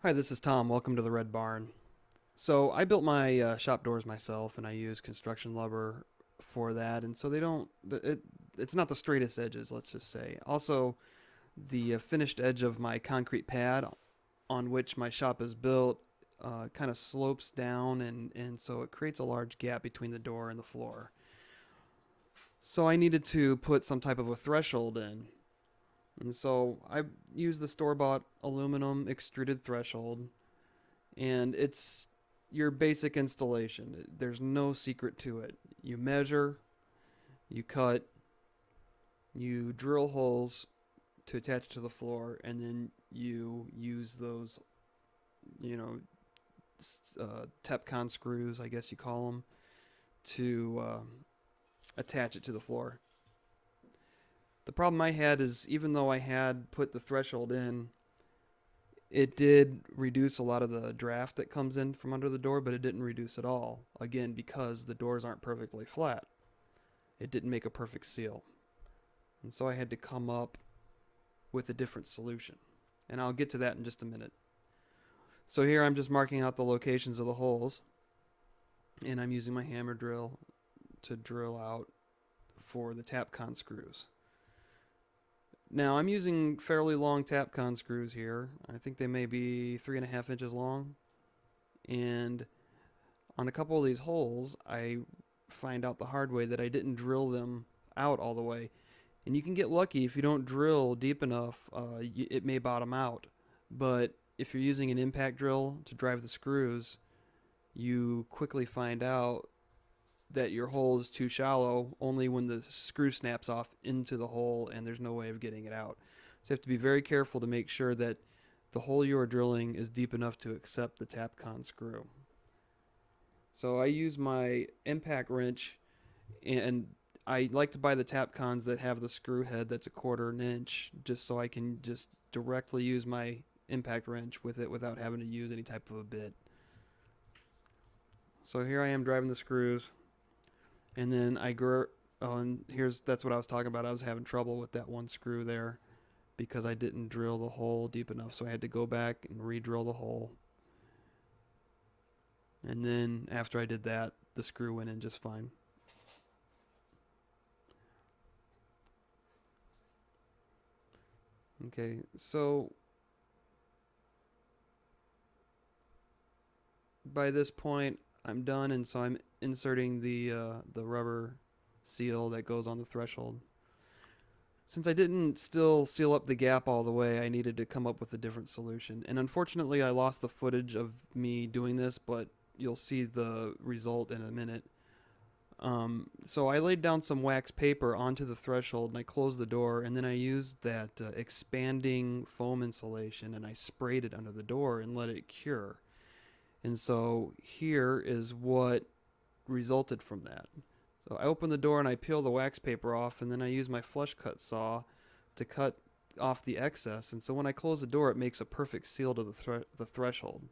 Hi, this is Tom. Welcome to the Red Barn. So I built my shop doors myself, and I use construction rubber for that, and so they don't. It's not the straightest edges, let's just say. Also, the finished edge of my concrete pad on which my shop is built kind of slopes down, and so it creates a large gap between the door and the floor. So I needed to put some type of a threshold in, and so I used the store-bought aluminum extruded threshold, and it's your basic installation. There's no secret to it. You measure, you cut, you drill holes to attach to the floor, and then you use those, you know, tapcon screws, I guess you call them, to attach it to the floor. The problem I had is even though I had put the threshold in, it did reduce a lot of the draft that comes in from under the door, but it didn't reduce at all. Again, because the doors aren't perfectly flat. It didn't make a perfect seal. And so I had to come up with a different solution. And I'll get to that in just a minute. So here I'm just marking out the locations of the holes. And I'm using my hammer drill to drill out for the tapcon screws. Now I'm using fairly long tapcon screws here. I think they may be 3.5 inches long. And on a couple of these holes, I find out the hard way that I didn't drill them out all the way. And you can get lucky if you don't drill deep enough, it may bottom out. But if you're using an impact drill to drive the screws, you quickly find out that your hole is too shallow only when the screw snaps off into the hole and there's no way of getting it out. So you have to be very careful to make sure that the hole you are drilling is deep enough to accept the tapcon screw. So I use my impact wrench, and I like to buy the tapcons that have the screw head that's 1/4 inch, just so I can just directly use my impact wrench with it without having to use any type of a bit. So here I am driving the screws. And then that's what I was talking about. I was having trouble with that one screw there because I didn't drill the hole deep enough. So I had to go back and re-drill the hole. And then after I did that, the screw went in just fine. Okay, so by this point, I'm done, and so I'm inserting the rubber seal that goes on the threshold. Since I didn't still seal up the gap all the way, I needed to come up with a different solution. And unfortunately, I lost the footage of me doing this, but you'll see the result in a minute. So I laid down some wax paper onto the threshold, and I closed the door, and then I used that expanding foam insulation, and I sprayed it under the door and let it cure. And so here is what resulted from that. So I open the door and I peel the wax paper off, and then I use my flush cut saw to cut off the excess. And so when I close the door, it makes a perfect seal to the threshold.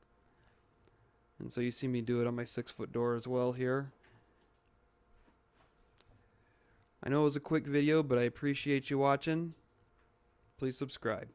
And so you see me do it on my 6-foot door as well here. I know it was a quick video, but I appreciate you watching. Please subscribe.